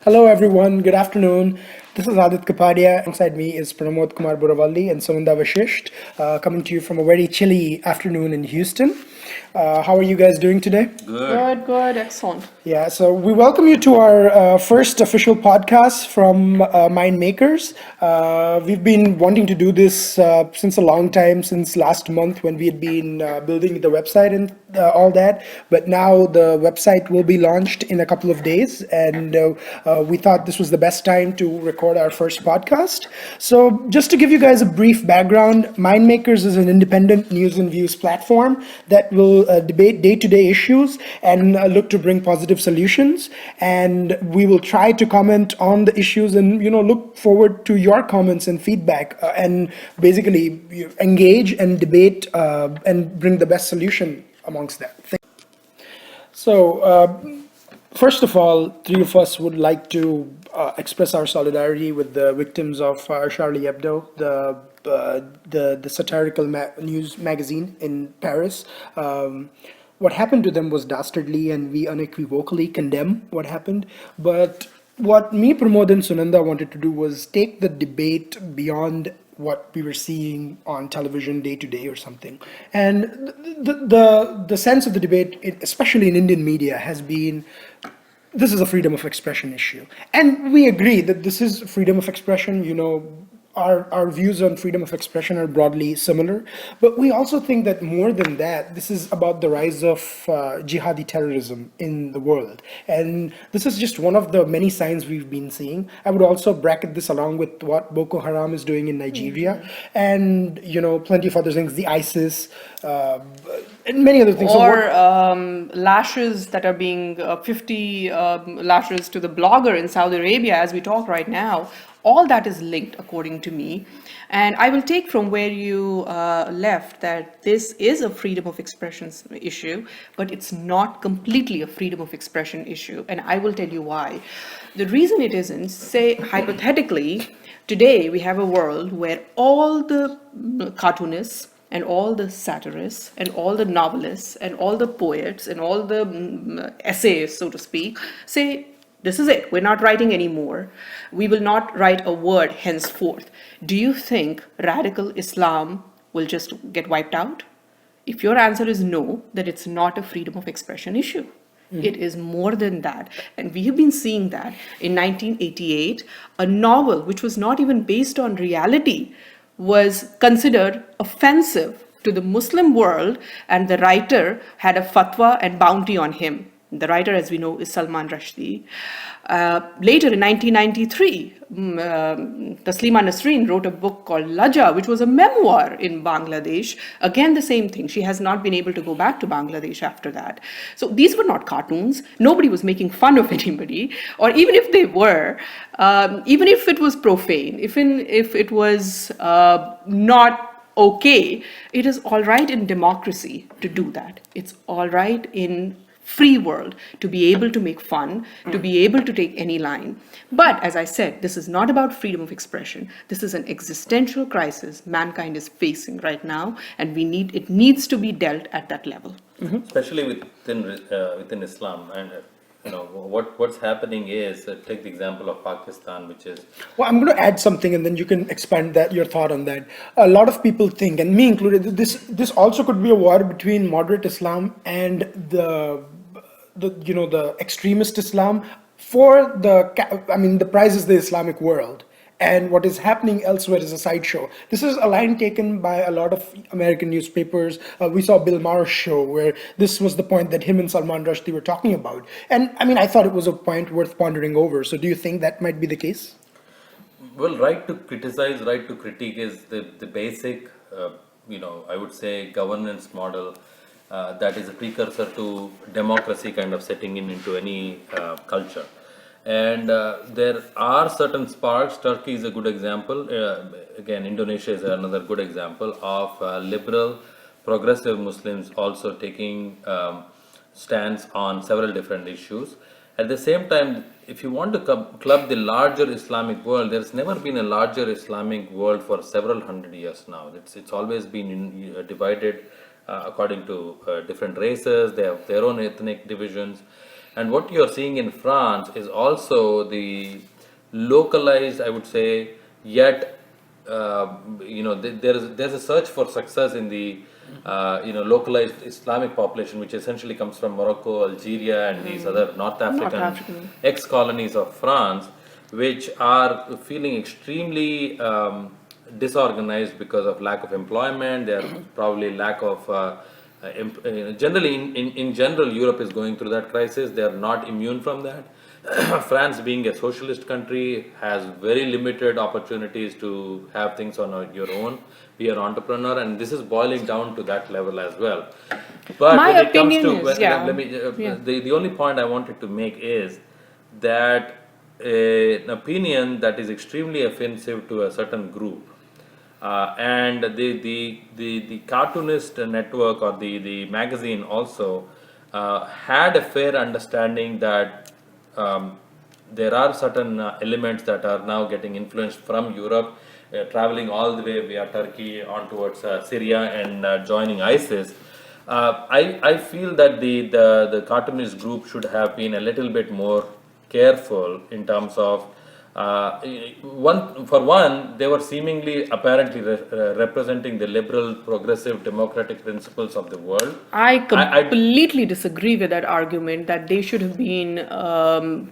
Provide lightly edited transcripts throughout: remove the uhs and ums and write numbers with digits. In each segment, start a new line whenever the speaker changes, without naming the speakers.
Hello, everyone. Good afternoon. This is Adit Kapadia. Alongside me is Pramod Kumar Buravalli and Sumanda Vashisht, coming to you from a very chilly afternoon in Houston. How are you guys doing today?
Good.
Good, excellent.
Yeah, so we welcome you to our first official podcast from Mind Makers. We've been wanting to do this since a long time, since last month when we had been building the website and all that. But now the website will be launched in a couple of days, and we thought this was the best time to record our first podcast. So, just to give you guys a brief background, Mind Makers is an independent news and views platform that will debate day-to-day issues and look to bring positive solutions. And we will try to comment on the issues and look forward to your comments and feedback and basically engage and debate and bring the best solution amongst that. So, first of all, three of us would like to express our solidarity with the victims of Charlie Hebdo, the satirical news magazine in Paris. What happened to them was dastardly, and we unequivocally condemn what happened. But what me, Pramod, and Sunanda wanted to do was take the debate beyond what we were seeing on television day to day or something. And the sense of the debate, especially in Indian media, has been this is a freedom of expression issue. And we agree that this is freedom of expression. Our views on freedom of expression are broadly similar, but we also think that more than that, this is about the rise of jihadi terrorism in the world. And this is just one of the many signs we've been seeing. I would also bracket this along with what Boko Haram is doing in Nigeria, and plenty of other things, the ISIS, and many other things.
Or lashes that are being 50 lashes to the blogger in Saudi Arabia as we talk right now. All that is linked, according to me. And I will take from where you left that this is a freedom of expression issue, but it's not completely a freedom of expression issue. And I will tell you why. The reason it isn't, say, hypothetically, today we have a world where all the cartoonists and all the satirists and all the novelists and all the poets and all the essayists, so to speak, say, this is it. We're not writing anymore. We will not write a word henceforth. Do you think radical Islam will just get wiped out? If your answer is no, then it's not a freedom of expression issue. It is more than that. And we have been seeing that in 1988, a novel which was not even based on reality was considered offensive to the Muslim world, and the writer had a fatwa and bounty on him. The writer, as we know, is Salman Rushdie. Later in 1993, Taslima Nasreen wrote a book called Laja, which was a memoir in Bangladesh. Again, the same thing. She has not been able to go back to Bangladesh after that. So these were not cartoons. Nobody was making fun of anybody. Or even if they were, even if it was profane, even if it was not okay, it is all right in democracy to do that. It's all right in free world to be able to make fun, to be able to take any line. But as I said, this is not about freedom of expression. This is an existential crisis mankind is facing right now, and it needs to be dealt at that level.
Especially within Islam, and what's happening is take the example of Pakistan, which is
Well, I'm going to add something, and then you can expand your thought on that. A lot of people think, and me included, this also could be a war between moderate Islam and the extremist Islam for the prize is the Islamic world. And what is happening elsewhere is a sideshow. This is a line taken by a lot of American newspapers. We saw Bill Maher's show where this was the point that him and Salman Rushdie were talking about. And I thought it was a point worth pondering over. So do you think that might be the case?
well, right to criticize, right to critique is the basic, I would say, governance model that is a precursor to democracy kind of setting into any culture. And there are certain sparks. Turkey is a good example. Again, Indonesia is another good example of liberal, progressive Muslims also taking stands on several different issues. At the same time, if you want to club the larger Islamic world, there's never been a larger Islamic world for several hundred years now. It's always been divided according to different races. They have their own ethnic divisions. And what you're seeing in France is also the localized, I would say, yet there's a search for success in the localized Islamic population, which essentially comes from Morocco, Algeria, and these other North African ex-colonies of France, which are feeling extremely disorganized because of lack of employment. There are probably lack of generally in general, Europe is going through that crisis. They are not immune from that. France, being a socialist country, has very limited opportunities to have things on your own, be an entrepreneur, and this is boiling down to that level as well. But
My
when it comes to,
opinion is, yeah.
let me, the only point I wanted to make is that an opinion that is extremely offensive to a certain group, and the cartoonist network or the magazine also had a fair understanding that there are certain elements that are now getting influenced from Europe, traveling all the way via Turkey on towards Syria and joining ISIS. I feel that the cartoonist group should have been a little bit more careful in terms of they were seemingly apparently representing the liberal, progressive, democratic principles of the world.
I completely disagree with that argument that they should have been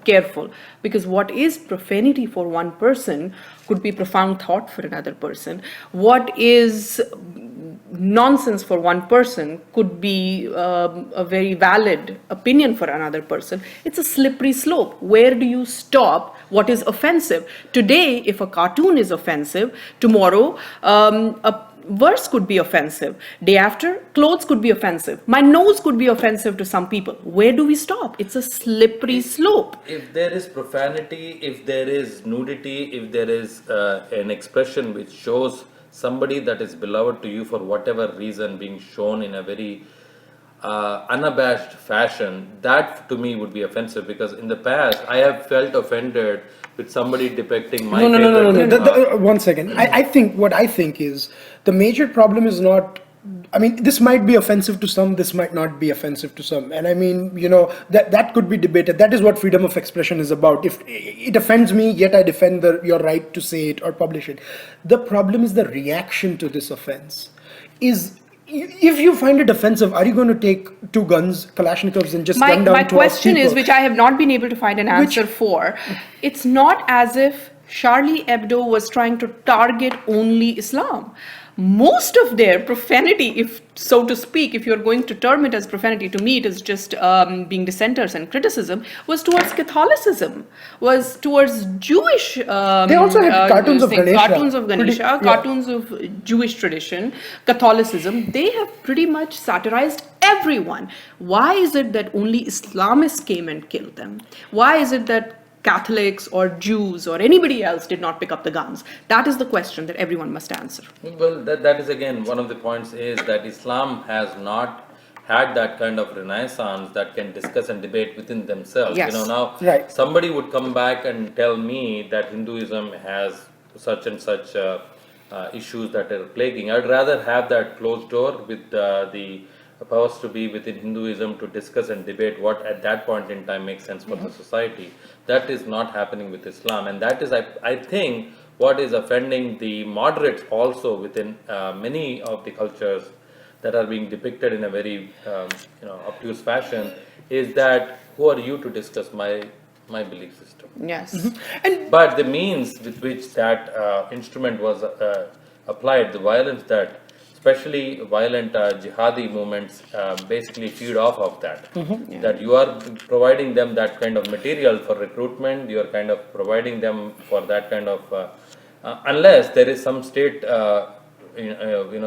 careful, because what is profanity for one person could be profound thought for another person. What is nonsense for one person could be a very valid opinion for another person. It's a slippery slope. Where do you stop what is offensive? Today, if a cartoon is offensive, tomorrow a verse could be offensive. Day after, clothes could be offensive. My nose could be offensive to some people. Where do we stop? It's a slippery slope.
If there is profanity, if there is nudity, if there is an expression which shows somebody that is beloved to you for whatever reason being shown in a very unabashed fashion, that to me would be offensive, because in the past I have felt offended with somebody depicting my
No. One second. I think what I think is the major problem is not. I mean, this might be offensive to some, this might not be offensive to some. And I mean, that could be debated. That is what freedom of expression is about. If it offends me, yet I defend your right to say it or publish it. The problem is the reaction to this offense. If you find it offensive, are you going to take 2 guns, Kalashnikovs, and just gun down 12 people?
My question is, which I have not been able to find an answer for, it's not as if Charlie Hebdo was trying to target only Islam. Most of their profanity, if so to speak, if you're going to term it as profanity, to me it is just being dissenters and criticism, was towards Catholicism, was towards Jewish
they also had cartoons of Ganesha.
Cartoons of Jewish tradition, Catholicism. They have pretty much satirized everyone. Why is it that only Islamists came and killed them? Why is it that Catholics or Jews or anybody else did not pick up the guns? That is the question that everyone must answer.
Well, that is again one of the points, is that Islam has not had that kind of renaissance that can discuss and debate within themselves.
Yes.
Right.
Somebody would come back and tell me that Hinduism has such and such issues that are plaguing. I'd rather have that closed door with the powers to be within Hinduism to discuss and debate what at that point in time makes sense for the society. That is not happening with Islam, and that is, I think, what is offending the moderates also within many of the cultures that are being depicted in a very obtuse fashion, is that who are you to discuss my belief system?
Yes.
But the means with which that instrument was applied, the violence that especially violent jihadi movements basically feed off of that. That you are providing them that kind of material for recruitment, you are kind of providing them for that kind of, unless there is some state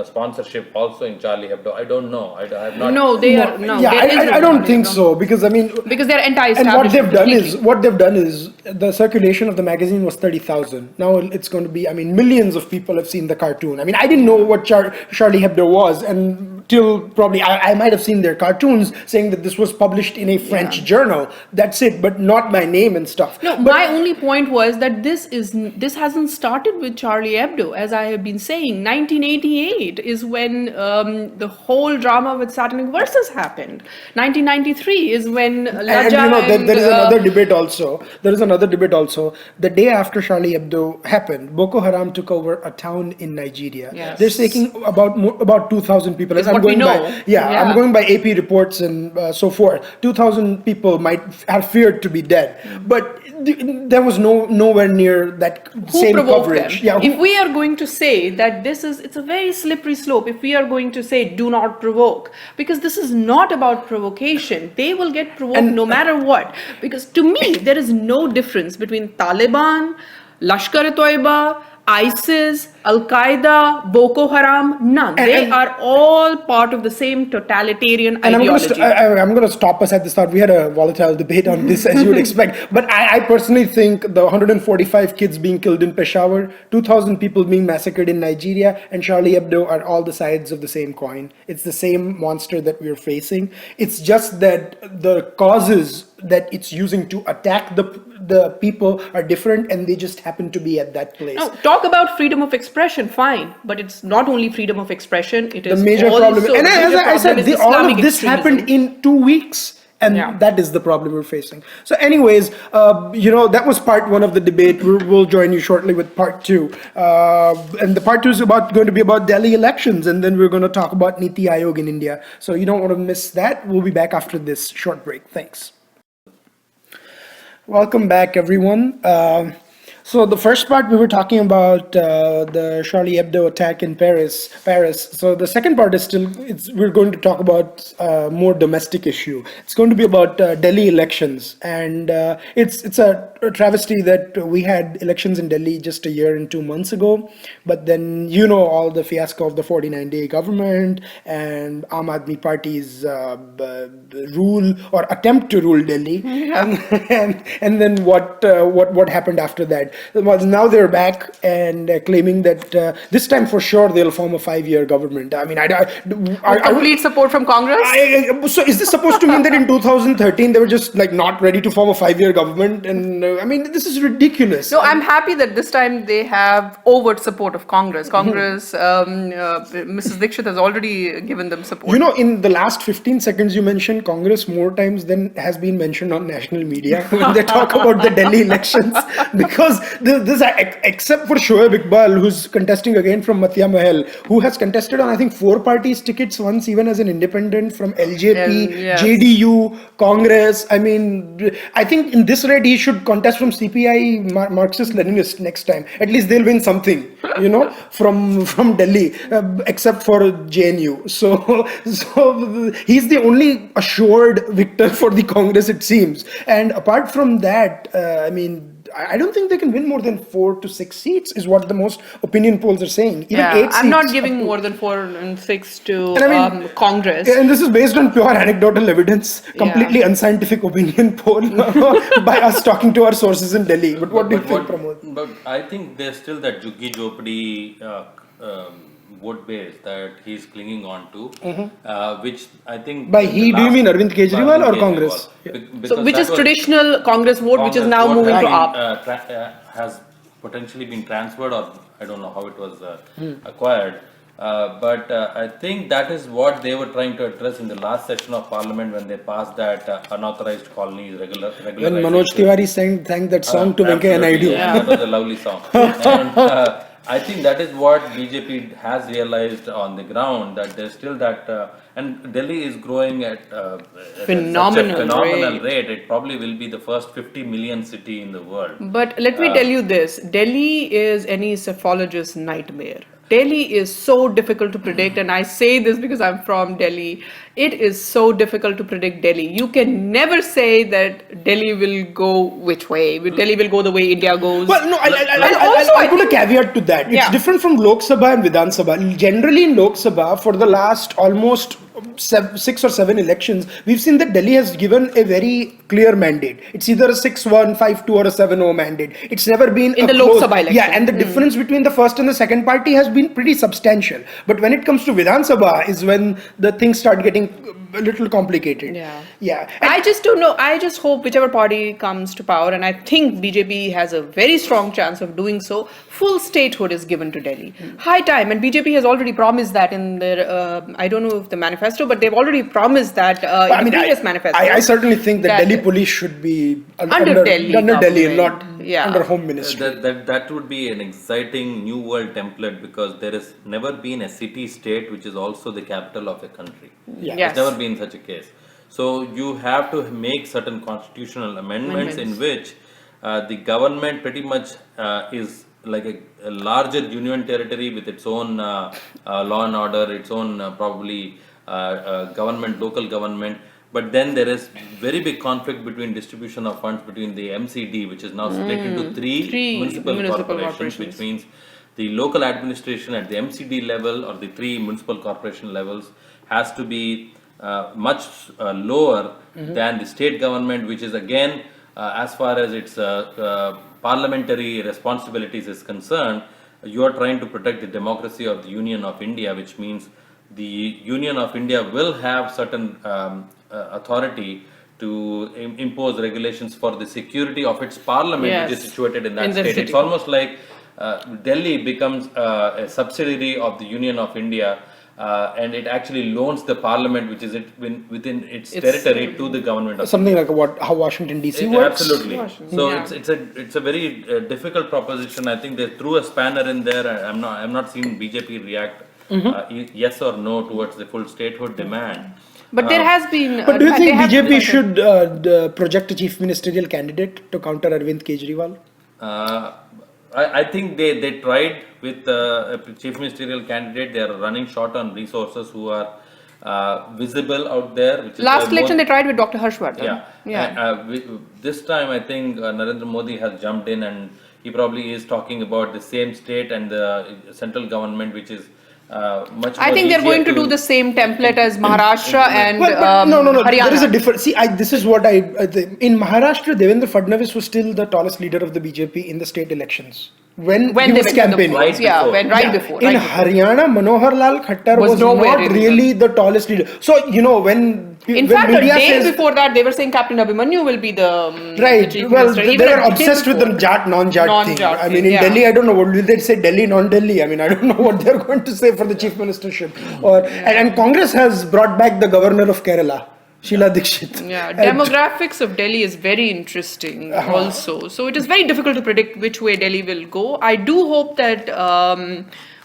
sponsorship also in Charlie Hebdo. I don't know. I have not.
No, they are no.
Yeah, I don't think so, because I mean,
because they're anti-establishment.
And what they've done is the circulation of the magazine was 30,000. Now it's going to be, I mean, millions of people have seen the cartoon. I mean, I didn't know what Charlie Hebdo was, and till probably I might have seen their cartoons saying that this was published in a French journal. That's it, but not my name and stuff.
No,
But
my only point was that this hasn't started with Charlie Hebdo, as I have been saying. 1988 is when the whole drama with Satanic Verses happened. 1993 is when
and
Laja
there is another debate also. There is another debate also. The day after Charlie Hebdo happened, Boko Haram took over a town in Nigeria.
Yes.
They're taking about 2,000 people.
Is
I'm
what we
going
know.
by I'm going by AP reports and so forth. 2,000 people might have feared to be dead, but there was nowhere near that
Who
same
provoked
coverage.
them? If we are going to say that it's a very slippery slope, if we are going to say do not provoke, because this is not about provocation, they will get provoked no matter what. Because to me, there is no difference between Taliban, Lashkar-e-Toiba, ISIS, Al-Qaeda, Boko Haram, none. They are all part of the same totalitarian
And
ideology.
I'm going to stop us at the start. We had a volatile debate on this, as you would expect. But I personally think the 145 kids being killed in Peshawar, 2,000 people being massacred in Nigeria, and Charlie Hebdo are all the sides of the same coin. It's the same monster that we're facing. It's just that the causes that it's using to attack the people are different, and they just happen to be at that place.
Now, talk about freedom of expression, fine, but it's not only freedom of expression, it is
The major
also,
problem. And as
major
I said,
problem is
all
Islamic
of this
extremism.
happened in 2 weeks. And that is the problem we're facing. So anyways, that was part one of the debate. We'll join you shortly with part two. And the part two is going to be about Delhi elections. And then we're going to talk about Niti Aayog in India. So you don't want to miss that. We'll be back after this short break. Thanks. Welcome back, everyone. So the first part we were talking about the Charlie Hebdo attack in Paris. So the second part is we're going to talk about more domestic issue. It's going to be about Delhi elections, and it's a travesty that we had elections in Delhi just a year and 2 months ago. But then all the fiasco of the 49-day government and Aam Aadmi Party's rule or attempt to rule Delhi, and then what happened after that. Well, now they're back and claiming that this time for sure they'll form a 5-year government. I mean,
complete support from Congress.
So is this supposed to mean that in 2013 they were just like not ready to form a 5-year government? And I mean, this is ridiculous.
No, I'm happy that this time they have overt support of Congress. Mrs. Dixit has already given them support.
In the last 15 seconds you mentioned Congress more times than has been mentioned on national media when they talk about the Delhi elections, because except for Shoaib Iqbal, who's contesting again from Matya Mahal, who has contested on I think 4 parties tickets once, even as an independent from LJP,
Yes.
JDU, Congress. I mean, I think in this rate he should contest from CPI, Marxist Leninist next time. At least they'll win something, from Delhi, except for JNU. So he's the only assured victor for the Congress, it seems. And apart from that, I don't think they can win more than 4 to 6 seats, is what the most opinion polls are saying. Even 8
I'm not
seats
giving more than 4 and 6 to
And
Congress.
And this is based on pure anecdotal evidence, completely unscientific opinion poll by us talking to our sources in Delhi. But what do you think, Pramod?
But I think there's still that Juggi Jopadi vote base that he's clinging on to, which I think...
By he, do you mean Arvind Kejriwal or Congress?
So which is traditional Congress vote, which is now moving to AAP.
Has potentially been transferred, or I don't know how it was acquired. But I think that is what they were trying to address in the last session of Parliament when they passed that unauthorized colonies regularization.
When Manoj Tiwari sang that song to Venkaiah Naidu.
Yeah, that was a lovely song. And I think that is what BJP has realized on the ground, that there's still that, and Delhi is growing at
phenomenal
rate. It probably will be the first 50 million city in the world.
But let me tell you this, Delhi is any cephalogist's nightmare. Delhi is so difficult to predict, and I say this because I'm from Delhi. It is so difficult to predict Delhi. You can never say that Delhi will go which way. Delhi will go the way India goes.
Well, no, I'll put a caveat to that. It's different from Lok Sabha and Vidhan Sabha. Generally in Lok Sabha, for the last almost 6 or 7 elections, we've seen that Delhi has given a very clear mandate. It's either a 6-1, 5-2 or a 7-0 mandate. It's never been
In
a
the Lok
close,
Sabha election.
yeah, and the difference between the first and the second party has been pretty substantial. But when it comes to Vidhan Sabha is when the things start getting a little complicated. Yeah. And
I just don't know. I just hope whichever party comes to power, and I think BJP has a very strong chance of doing so, full statehood is given to Delhi. High time, and BJP has already promised that in their, I don't know if the manifesto, but they've already promised that in the previous manifesto.
I certainly think that
that-
Delhi police should be
Under Delhi
and not
government.
under Home Ministry.
That would be an exciting new world template, because there has never been a city-state which is also the capital of a country.
Yeah.
Yes.
There's never been such a case. So you have to make certain constitutional amendments in which the government pretty much is like a larger union territory with its own law and order, its own probably government, local government. But then there is very big conflict between distribution of funds between the MCD, which is now split into three municipal corporations, which means the local administration at the MCD level or the 3 municipal corporation levels has to be much lower than the state government, which is again, as far as its parliamentary responsibilities is concerned, you are trying to protect the democracy of the Union of India, which means the Union of India will have certain authority to impose regulations for the security of its parliament, which is situated in that state. It's almost like Delhi becomes a subsidiary of the Union of India, and it actually loans the parliament, which is within its territory, to the government of
something like how Washington DC works.
Absolutely. So it's a very difficult proposition. I think they threw a spanner in there. I'm not seeing BJP react yes or no towards the full statehood demand.
But there has been.
But do you think BJP should project a chief ministerial candidate to counter Arvind Kejriwal?
I think they tried with a chief ministerial candidate. They are running short on resources who are visible out there. Which is
last election they tried with Dr. Harshvardhan.
This time I think Narendra Modi has jumped in, and he probably is talking about the same state and the central government, which is much more
I think they're going to do the same template as Maharashtra and
no.
Haryana.
There is a difference. See, this is what in Maharashtra, Devendra Fadnavis was still the tallest leader of the BJP in the state elections. When he was campaigning.
Before.
In Haryana, Manohar Lal Khattar was not really the tallest leader. So, when
in fact, a day before that, they were saying Captain Abhimanyu will be the chief minister.
They were obsessed with the Jat, non-Jat thing. I mean, in Delhi, I don't know, what will they say, Delhi, non-Delhi? I mean, I don't know what they're going to say for the chief ministership. And Congress has brought back the governor of Kerala, Sheila Dikshit.
Yeah, demographics of Delhi is very interesting also. So it is very difficult to predict which way Delhi will go. I do hope that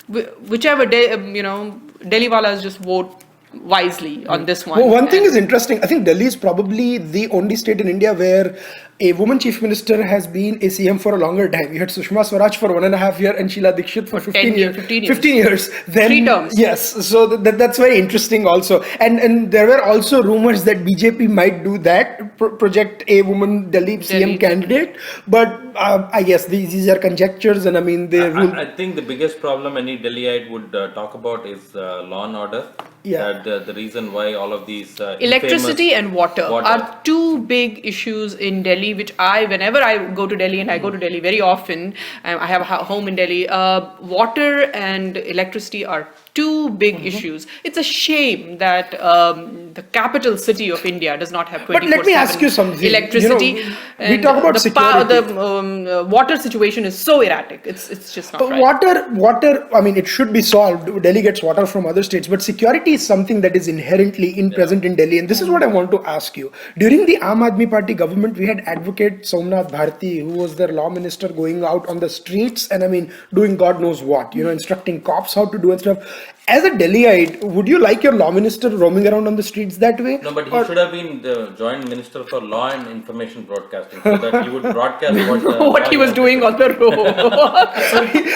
whichever Delhi walas just vote wisely on this one.
Well, one thing is interesting. I think Delhi is probably the only state in India where a woman chief minister has been a CM for a longer time. You had Sushma Swaraj for 1.5 years and Sheila Dikshit for 15 years. 15 years. Then,
3 terms.
Yes. So that's very interesting also. And there were also rumors that BJP might do that, project a woman Delhi CM candidate. But I guess these are conjectures, and I mean, they rule.
I think the biggest problem any Delhiite would talk about is law and order.
Yeah.
The reason why all of these
electricity and water are 2 big issues in Delhi, which whenever I go to Delhi, and I go to Delhi very often, I have a home in Delhi, water and electricity are 2 big issues. It's a shame that the capital city of India does not have 24/7
But let me ask you something.
electricity.
We talk about security.
The water situation is so erratic. It's just not
But
right.
water, I mean, it should be solved. Delhi gets water from other states, but security is something that is inherently present in Delhi. And this is what I want to ask you. During the Aam Aadmi Party government, we had advocate Somnath Bharti, who was their law minister, going out on the streets and, I mean, doing God knows what, instructing cops how to do and stuff. As a Delhiite, would you like your law minister roaming around on the streets that way?
No, but he should have been the joint minister for law and information broadcasting, so that he would broadcast
what he was doing on the road.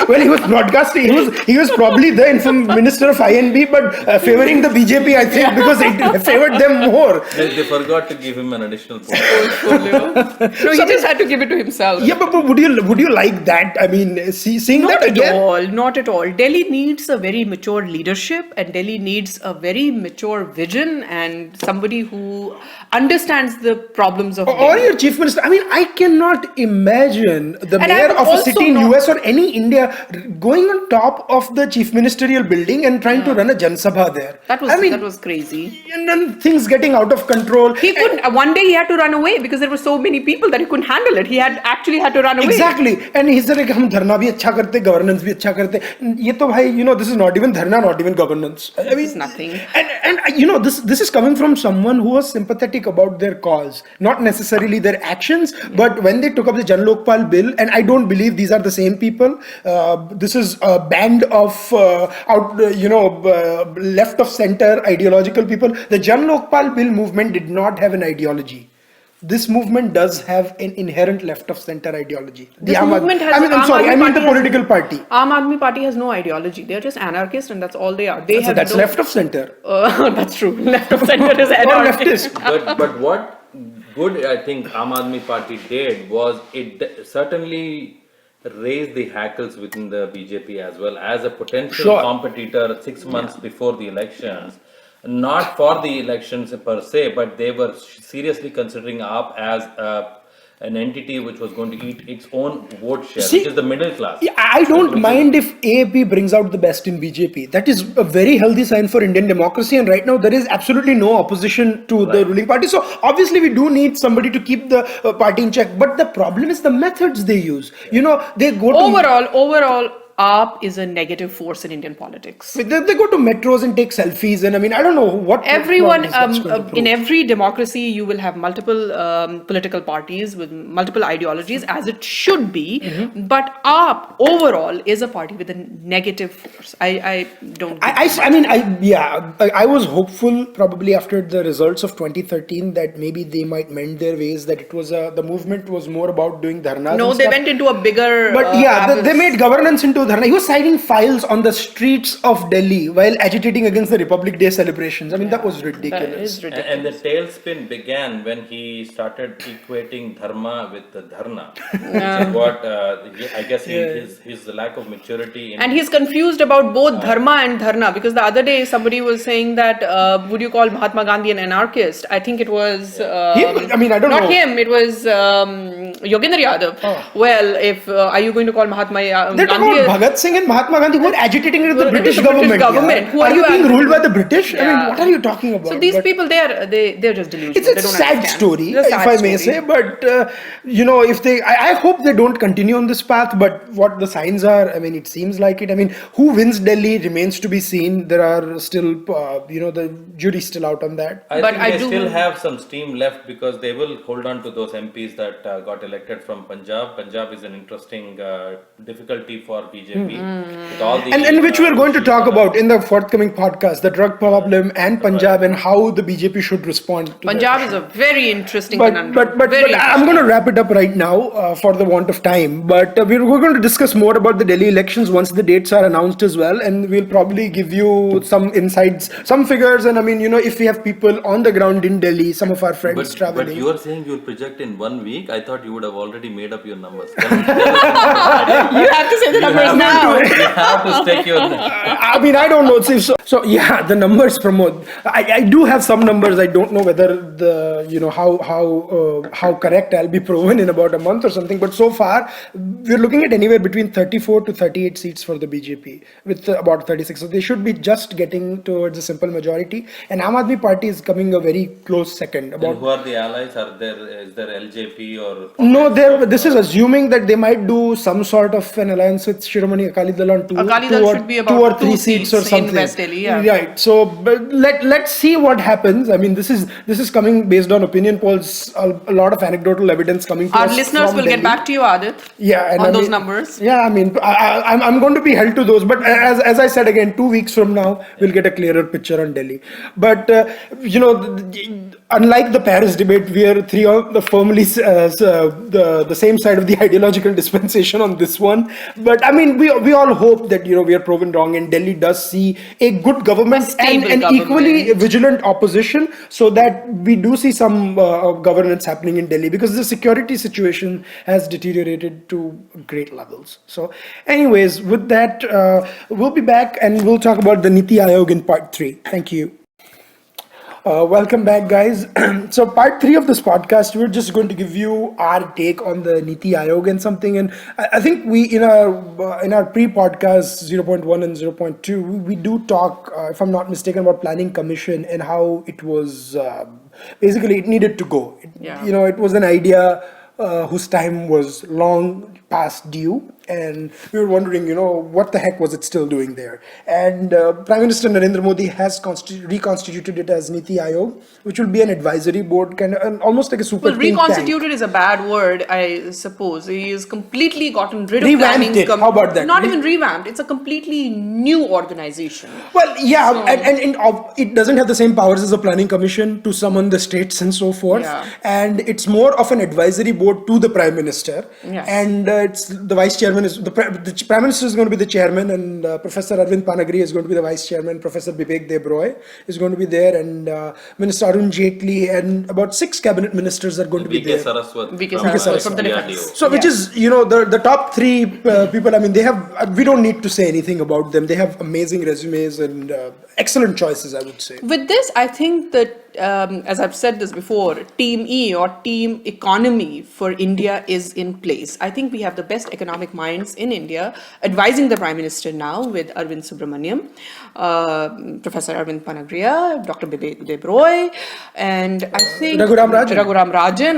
Well, he was broadcasting. He was probably the minister of INB, but favoring the BJP, I think, because it favored them more.
They forgot to give him an additional portfolio.
No, he just had to give it to himself.
Yeah, but would you like that? I mean, seeing
Not
that again?
Not at all. Delhi needs a very mature leader leadership, and Delhi needs a very mature vision and somebody who understands the problems of
Or
Delhi.
your chief minister. I mean, I cannot imagine the
And I
mayor
would
of a
also
city in
not-
US or any India going on top of the chief ministerial building and trying to run a Jansabha there.
That was crazy.
And then things getting out of control.
He couldn't. One day he had to run away because there were so many people that he couldn't handle it. He had to run away.
Exactly. And he said, like, हम धरना भी अच्छा करते, governance भी अच्छा करते. ये तो भाई, this is not even dharna, not even governance. I mean,
It's nothing.
And this is coming from someone who was sympathetic about their cause, not necessarily their actions, but when they took up the Jan Lokpal bill, and I don't believe these are the same people. This is a band of left of center ideological people. The Jan Lokpal bill movement did not have an ideology. This movement does have an inherent left of center ideology.
This movement has.
I mean, I'm
Aam
sorry,
Aadmi
I mean the
Party
political party.
Aam Aadmi Party has no ideology. They're just anarchists, and that's all they are. They
So
have
that's
no,
left of center.
That's true. Left of center is
Or
anarchist.
leftist.
But what good I think Aam Aadmi Party did was it certainly raised the hackles within the BJP as well as a potential
Sure.
competitor 6 months before the elections. Not for the elections per se, but they were seriously considering AAP as an entity which was going to eat its own vote share,
See,
which is the middle class.
Yeah, I don't mind if AAP brings out the best in BJP. That is a very healthy sign for Indian democracy. And right now, there is absolutely no opposition to the ruling party. So obviously, we do need somebody to keep the party in check. But the problem is the methods they use. They go to
Overall, AAP is a negative force in Indian politics.
they go to metros and take selfies. And I mean, I don't know what
Everyone,
that's going to prove.
in every democracy, you will have multiple political parties with multiple ideologies, as it should be. But AAP overall is a party with a negative force. I don't.
I was hopeful probably after the results of 2013 that maybe they might mend their ways, that it was the movement was more about doing dharnas.
No,
and
they
stuff.
went into a bigger.
But they made governance into dharna. He was signing files on the streets of Delhi while agitating against the Republic Day celebrations. I mean, that was ridiculous.
That is ridiculous.
And the tailspin began when he started equating dharma with the dharna, which is what I guess his lack of maturity.
And he's confused about both dharma and dharna, because the other day somebody was saying that would you call Mahatma Gandhi an anarchist? I think it was.
I don't know.
Not him. It was Yogendra Yadav.
Oh.
Well, if are you going to call Mahatma
They're talking
Gandhi?
about Bhagat Singh and Mahatma Gandhi who are agitating with the
Well,
British
with the British
government.
government. Who
Are
are
you
you
being
angry
ruled by
with?
the British? I mean,
Yeah.
what are you talking about?
So these
But
people, they're just delusional.
it's
They
a
don't
sad
understand.
story,
It's a
if
sad
I may
story.
say. But if they, I hope they don't continue on this path. But what the signs are, I mean, it seems like it. I mean, who wins Delhi remains to be seen. There are still, the jury's still out on that.
I
But
think
I
they
do-
still have some steam left because they will hold on to those MPs that got elected from Punjab. Punjab is an interesting difficulty for BJP with all the
And which we're going to
issues
talk
around.
about in the forthcoming podcast, the drug problem and Punjab and how the BJP should respond to
Punjab
that.
is a very interesting
But
conundrum.
I'm going to wrap it up right now for the want of time. But we're going to discuss more about the Delhi elections once the dates are announced as well, and we'll probably give you some insights, some figures, and I mean, if we have people on the ground in Delhi, some of our friends traveling.
But you are saying you'll project in 1 week. I thought you would have already made up your numbers.
You have to say the numbers now.
You have to stick your.
I mean, I don't know. So yeah, the numbers, Pramod. I do have some numbers. I don't know whether how correct I'll be proven in about a month or something. But so far, we're looking at anywhere between 34 to 38 seats for the BJP, with about 36. So they should be just getting towards a simple majority. And Aam Aadmi Party is coming a very close second.
And who are the allies? Is there LJP or?
No, this is assuming that they might do some sort of an alliance with Shiromani Akali Dal on
Akali Dal should be about
2 or 3
2
seats or
seats in
something.
West Delhi, yeah.
Right. So but let's see what happens. I mean, this is coming based on opinion polls, a lot of anecdotal evidence coming to
Our
us
listeners
from
will
Delhi.
get back to you, Adit.
Yeah, and
on
I
those
mean,
numbers.
Yeah, I mean, I'm going to be held to those. But as I said again, 2 weeks from now, we'll get a clearer picture on Delhi. But unlike the Paris debate, we are three on the firmly the same side of the ideological dispensation on this one. But I mean, we all hope that we are proven wrong, and Delhi does see a good government
stable
and equally
government.
vigilant opposition, so that we do see some governance happening in Delhi, because the security situation has deteriorated to great levels. So, anyways, with that, we'll be back and we'll talk about the Niti Aayog in part 3. Thank you. Welcome back, guys. So, part 3 of this podcast, we're just going to give you our take on the Niti Aayog and something. And I think we, in our pre-podcast 0.1 and 0.2, we do talk, if I'm not mistaken, about planning commission and how it was basically it needed to go.
Yeah.
It was an idea whose time was long past due, and we were wondering, what the heck was it still doing there? And Prime Minister Narendra Modi has reconstituted it as Niti Aayog, which will be an advisory board, kind of almost like a super
Well,
think tank.
reconstituted is a bad word, I suppose. He has completely gotten rid of
Revamped
planning.
it. How about that?
Not even revamped. It's a completely new organization.
Well, yeah,
So-
and it doesn't have the same powers as a planning commission to summon the states and so forth.
Yeah.
And it's more of an advisory board to the Prime Minister.
Yes.
And it's the vice chairman is the Prime Minister is going to be the chairman, and Professor Arvind Panagri is going to be the vice chairman. Professor Bibek Debroy is going to be there, and Minister Arun Jaitley, and about 6 cabinet ministers are going to be
VK
there.
Saraswat
VK
from,
Saraswat
from
from the
DRDO.
defense.
So, which
Yes.
is, the top 3 people, I mean, they have, we don't need to say anything about them. They have amazing resumes and excellent choices, I would say.
With this, I think that, as I've said this before, Team E or Team Economy for India is in place. I think we have the best economic minds in India advising the Prime Minister now with Arvind Subramaniam, Professor Arvind Panagria, Dr. Bibek Debroy, and I think
Raghuram Rajan.
Raghuram Rajan,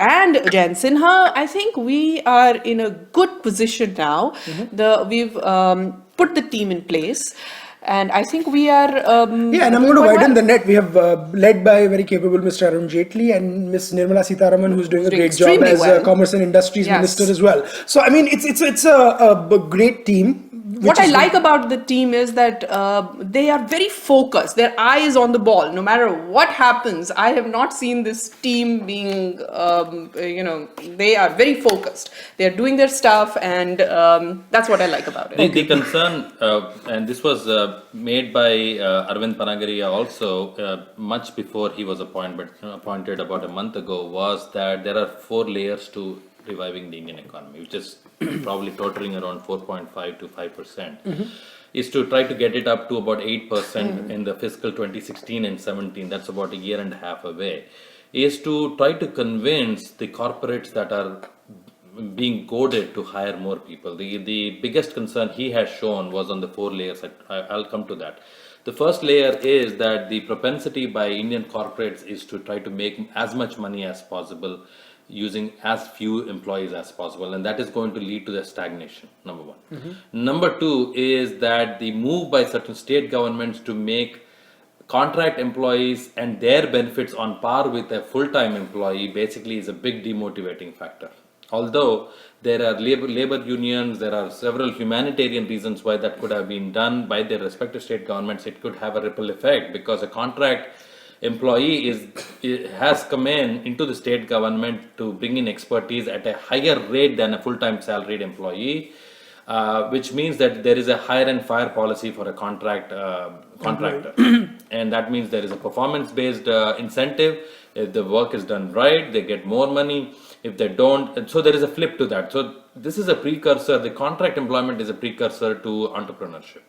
and Jayan Sinha. I think we are in a good position now. We've put the team in place. And I think we are.
Yeah, and I'm going to widen the net. We have led by very capable Mr. Arun Jaitley and Ms. Nirmala Sitharaman, who's doing a great job
extremely
as
well.
Commerce and Industries
Yes.
Minister as well. So I mean, it's a great team.
What I like about the team is that they are very focused. Their eye is on the ball. No matter what happens, I have not seen this team being, they are very focused. They are doing their stuff, and that's what I like about it.
The concern, and this was made by Arvind Panagaria also much before he was appointed about a month ago, was that there are 4 layers to reviving the Indian economy, which is probably totaling around 4.5 to 5%, is to try to get it up to about 8% in the fiscal 2016 and 17. That's about a year and a half away. Is to try to convince the corporates that are being goaded to hire more people. The biggest concern he has shown was on the 4 layers. I'll come to that. The first layer is that the propensity by Indian corporates is to try to make as much money as possible using as few employees as possible, and that is going to lead to the stagnation, number 1. Number 2 is that the move by certain state governments to make contract employees and their benefits on par with a full-time employee basically is a big demotivating factor. Although there are labor unions, there are several humanitarian reasons why that could have been done by their respective state governments, it could have a ripple effect, because a contract employee has come into the state government to bring in expertise at a higher rate than a full-time salaried employee, which means that there is a hire and fire policy for a contractor. And that means there is a performance-based incentive. If the work is done right, they get more money. If they don't, so there is a flip to that. So this is a precursor, the contract employment is a precursor to entrepreneurship.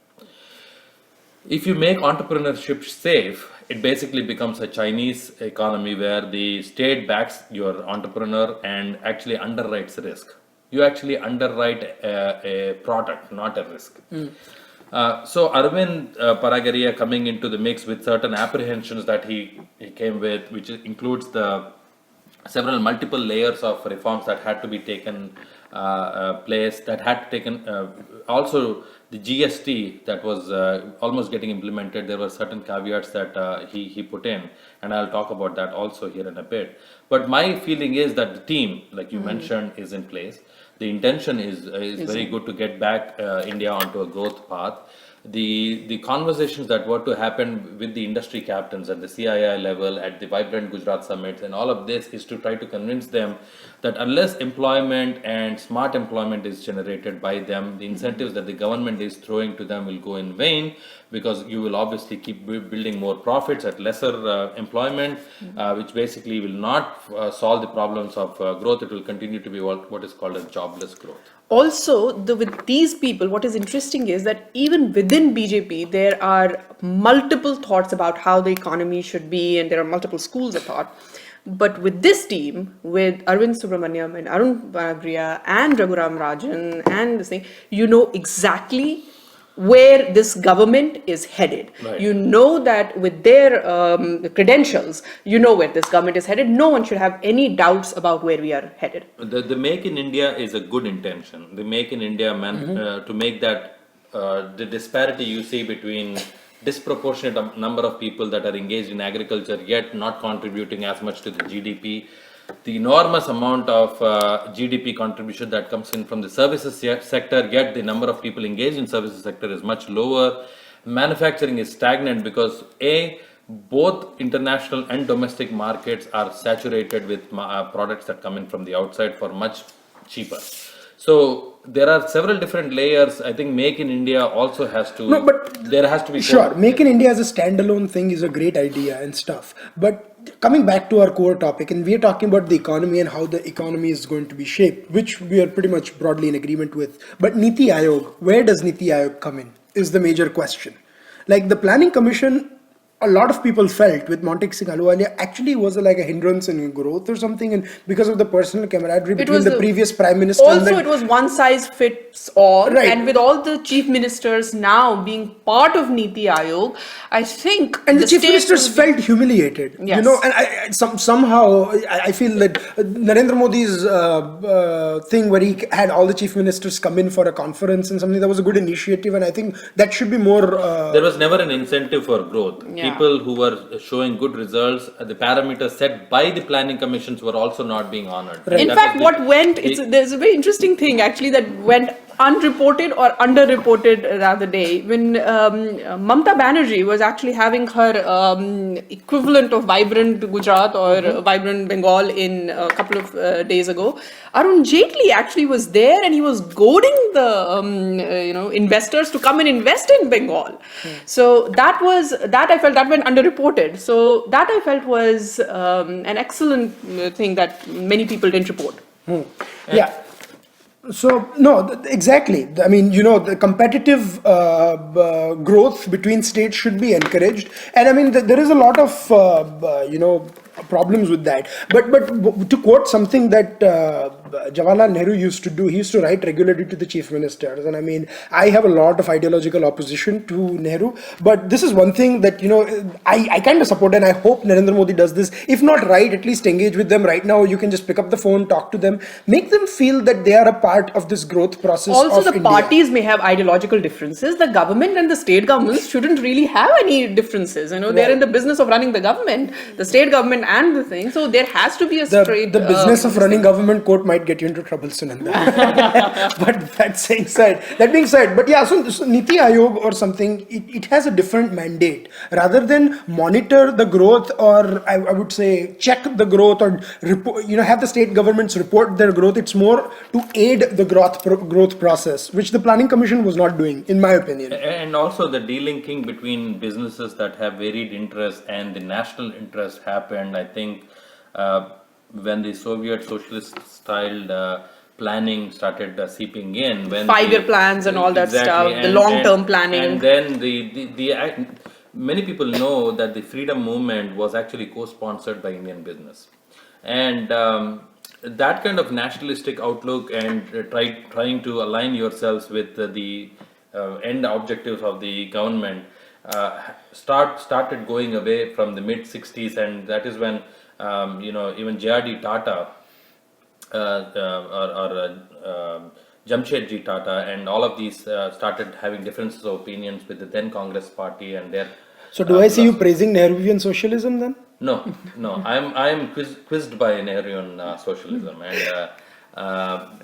If you make entrepreneurship safe, it basically becomes a Chinese economy where the state backs your entrepreneur and actually underwrites risk. You actually underwrite a product, not a risk. So Arvind Panagaria coming into the mix with certain apprehensions that he came with, which includes the multiple layers of reforms that had to be taken place, that had taken also the GST that was almost getting implemented. There were certain caveats that he put in, and I'll talk about that also here in a bit. But my feeling is that the team, like you mentioned, is in place. The intention is very good to get back India onto a growth path. the conversations that were to happen with the industry captains at the CII level, at the Vibrant Gujarat Summits, and all of this is to try to convince them that unless employment and smart employment is generated by them, the incentives that the government is throwing to them will go in vain, because you will obviously keep building more profits at lesser employment, which basically will not solve the problems of growth. It will continue to be what is called as jobless growth.
Also, with these people, what is interesting is that even within BJP, there are multiple thoughts about how the economy should be, and there are multiple schools of thought. But with this team, with Arvind Subramaniam and Arun Banagriya and Raghuram Rajan and this thing, you know exactly where this government is headed.
Right.
You know that with their credentials, you know where this government is headed. No one should have any doubts about where we are headed.
The Make in India is a good intention. The Make in India to make that the disparity you see between disproportionate number of people that are engaged in agriculture yet not contributing as much to the GDP, the enormous amount of GDP contribution that comes in from the services sector, yet the number of people engaged in services sector is much lower. Manufacturing is stagnant because both international and domestic markets are saturated with products that come in from the outside for much cheaper. So there are several different layers. I think Make in India also has to.
No, but
there has to be.
Sure, Make in India as a standalone thing is a great idea and stuff. But coming back to our core topic, and we are talking about the economy and how the economy is going to be shaped, which we are pretty much broadly in agreement with. But Niti Aayog, where does Niti Aayog come in? Is the major question. Like the Planning Commission, a lot of people felt with Montek Singh Ahluwalia actually was like a hindrance in growth or something, and because of the personal camaraderie between the previous prime minister.
Also, it was one size fits all,
right.
And with all the chief ministers now being part of Niti Aayog, I think
and the chief ministers felt humiliated.
Yes.
You know, and somehow I feel that Narendra Modi's thing where he had all the chief ministers come in for a conference and something, that was a good initiative, and I think that should be more.
There was never an incentive for growth.
Yeah.
People who were showing good results, the parameters set by the planning commissions were also not being honored.
Right.
In fact, there's a very interesting thing actually that went unreported or underreported the other day when Mamata Banerjee was actually having her equivalent of Vibrant Gujarat or Vibrant Bengal in a couple of days ago. Arun Jaitley actually was there and he was goading the investors to come and invest in Bengal. So that I felt that went underreported. So that I felt was an excellent thing that many people didn't report.
Yeah. So, no, exactly. I mean, the competitive growth between states should be encouraged. And I mean, there is a lot of, problems with that. But to quote something that Jawaharlal Nehru used to do, he used to write regularly to the chief ministers. And I mean, I have a lot of ideological opposition to Nehru. But this is one thing that, I kind of support, and I hope Narendra Modi does this. If not right, at least engage with them right now. You can just pick up the phone, talk to them, make them feel that they are a part of this growth process.
Also, the
India.
parties may have ideological differences. The government and the state governments shouldn't really have any differences. They're in the business of running the government, the state government and the thing. So there has to be a straight.
The business of running government quote might get you into trouble, Sunanda. But that being said, but yeah, so Niti Aayog or something, it has a different mandate. Rather than monitor the growth, or I would say check the growth, or report, have the state governments report their growth. It's more to aid the growth process, which the Planning Commission was not doing, in my opinion.
And also the delinking between businesses that have varied interests and the national interest happened, I think, when the Soviet socialist-styled planning started seeping in. When
5-year plans and all that stuff, the long-term planning.
And then many people know that the freedom movement was actually co-sponsored by Indian business. And that kind of nationalistic outlook and trying to align yourselves with the end objectives of the government started going away from the mid-60s, and that is when even J.R.D. Tata or Jamshedji Tata and all of these started having differences of opinions with the then Congress party and their.
So do I see you praising Nehruvian socialism then?
No. I am quizzed by Nehruvian socialism, and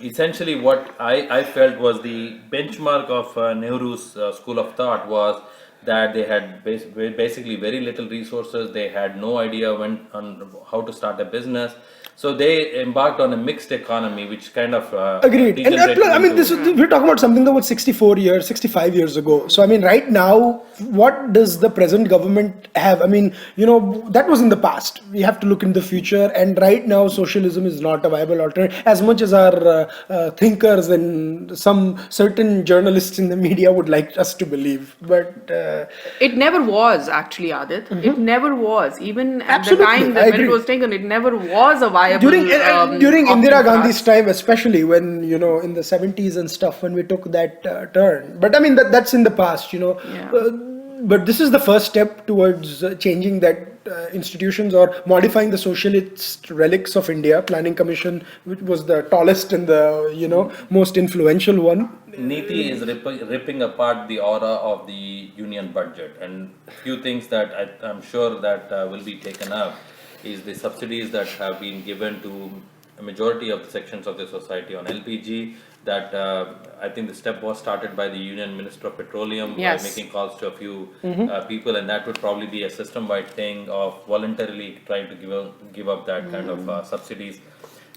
Essentially, what I felt was the benchmark of Nehru's school of thought was that they had basically very little resources. They had no idea on how to start a business. So they embarked on a mixed economy, which kind of
Agreed. And
degenerated
I mean,
into.
we're talking about something that was 64 years, 65 years ago. So, I mean, right now, what does the present government have? I mean, that was in the past. We have to look in the future. And right now, socialism is not a viable alternative, as much as our thinkers and some certain journalists in the media would like us to believe. But
It never was actually, Adit. It never was. Even at the
Absolutely,
time
I
that when it
agree.
was taken, it never was a viable
during
option
Indira
for
Gandhi's
us.
time, especially when in the 70s and stuff, when we took that turn. But I mean that's in the past.
Yeah.
But this is the first step towards changing that institutions or modifying the socialist relics of India. Planning Commission, which was the tallest and the most influential one.
Niti is ripping apart the aura of the union budget, and few things that I'm sure that will be taken up is the subsidies that have been given to a majority of the sections of the society on LPG. That I think the step was started by the Union Minister of Petroleum by
Yes.
making calls to a few people, and that would probably be a system-wide thing of voluntarily trying to give up that kind of subsidies.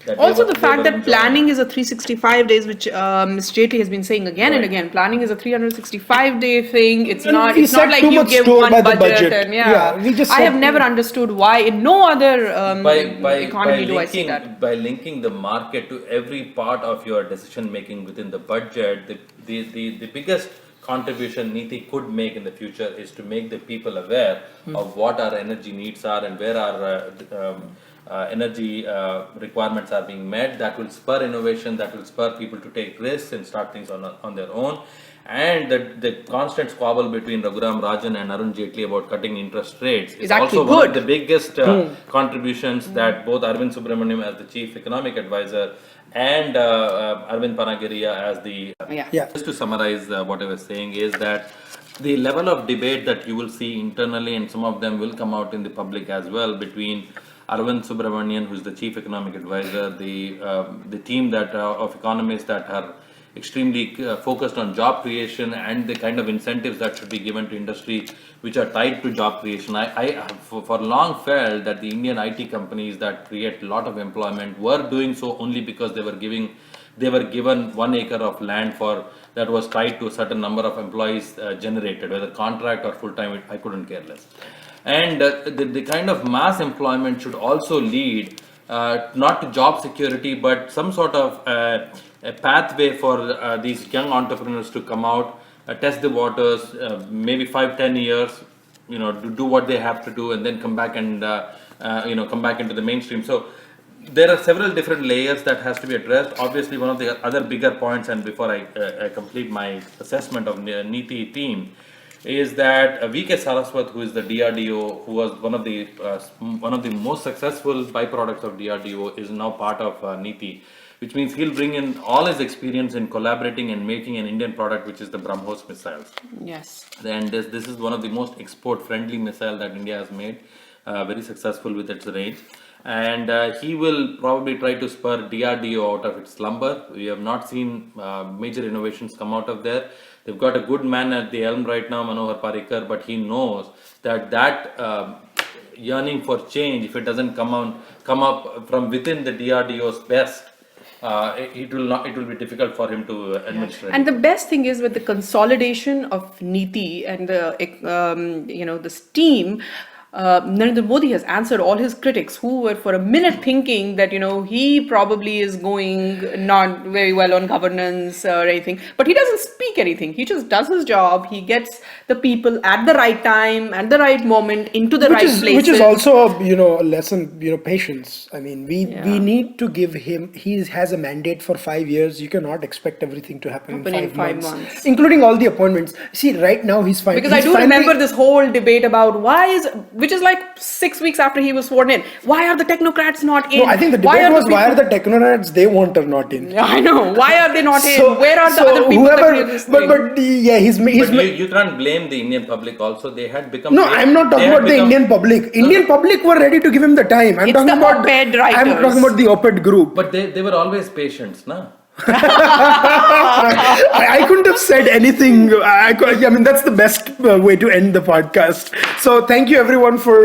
That they
Also,
were-
the
they
fact
were
that
enjoying.
planning is a 365 days, which Ms. Jaitley has been saying again and
Right.
again, planning is a 365-day thing. It's
And
not.
we
It's not
set
like
too
you
much
give
store
one
by the
budget,
budget.
and
Yeah, we just
I
set
have never
too-
understood why in no other economy do I see
linking
that.
by linking the market to every part of your decision making within the budget, the biggest contribution Niti could make in the future is to make the people aware of what our energy needs are and where our energy requirements are being met. That will spur innovation, that will spur people to take risks and start things on their own. And the constant squabble between Raghuram Rajan and Arun Jaitley about cutting interest rates is
actually
also one of
good.
the biggest contributions that both Arvind Subramaniam as the chief economic advisor and Arvind Panagiriya as the
Yeah.
Yeah.
just to summarize what I was saying is that the level of debate that you will see internally, and some of them will come out in the public as well, between Arvind Subramanian, who is the chief economic advisor, the team that of economists that are extremely focused on job creation and the kind of incentives that should be given to industry which are tied to job creation. I have for long felt that the Indian IT companies that create a lot of employment were doing so only because they were given 1 acre of land for that was tied to a certain number of employees generated, whether contract or full time. I couldn't care less. And the kind of mass employment should also lead not to job security, but some sort of a pathway for these young entrepreneurs to come out, test the waters, maybe 5-10 years, do what they have to do, and then come back and come back into the mainstream. So there are several different layers that has to be addressed. Obviously, one of the other bigger points, and before I complete my assessment of the Niti team, is that V.K. Saraswat, who is the DRDO, who was one of the most successful byproducts of DRDO, is now part of Niti, which means he'll bring in all his experience in collaborating and making an Indian product, which is the BrahMos missiles.
Yes.
And this is one of the most export-friendly missile that India has made, very successful with its range. And he will probably try to spur DRDO out of its slumber. We have not seen major innovations come out of there. They've got a good man at the helm right now, Manohar Parrikar, but he knows that yearning for change, if it doesn't come up from within the DRDO's best, it will be difficult for him to administer.
And the best thing is with the consolidation of Niti and this team, Narendra Modi has answered all his critics who were for a minute thinking that he probably is going not very well on governance or anything, but he doesn't speak anything. He just does his job. He gets the people at the right time, at the right moment, into the right places.
Which is also a lesson, patience. I mean, we need to give him. He has a mandate for 5 years. You cannot expect everything to happen in 5 months, including all the appointments. See, right now he's fine.
Because I do remember this whole debate about why is which is like 6 weeks after he was sworn in. Why are the technocrats not in?
No, I think the
Why
debate was why are
people-
the technocrats they want are not in.
Yeah, I know. Why are they not in? Where are the other people that we are listening?
But yeah, he's
But you can't blame the Indian public also. They had become.
no, I'm not talking about the Indian public. Indian public were ready to give him the time. I'm
It's
talking
the
about
op-ed
I'm
writers.
talking about the op-ed group.
But they were always patients, na?
I couldn't have said anything. I mean, that's the best way to end the podcast. So thank you everyone for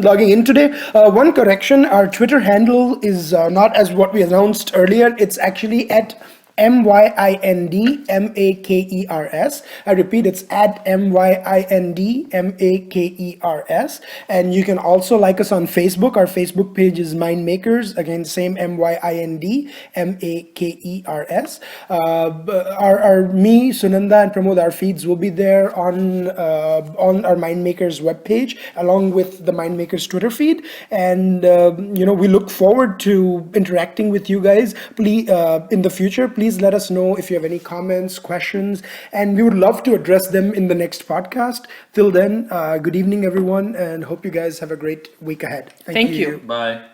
logging in today. One correction, our Twitter handle is not as what we announced earlier. It's actually at MYINDMAKERS. I repeat, it's at MYINDMAKERS. And you can also like us on Facebook. Our Facebook page is Mind Makers. Again, same MYINDMAKERS. Me, Sunanda, and Pramod, our feeds will be there on our Mind Makers webpage, along with the Mind Makers Twitter feed. And we look forward to interacting with you guys. Please, in the future, please let us know if you have any comments, questions, and we would love to address them in the next podcast. Till then, good evening, everyone, and hope you guys have a great week ahead.
Thank you.
Bye.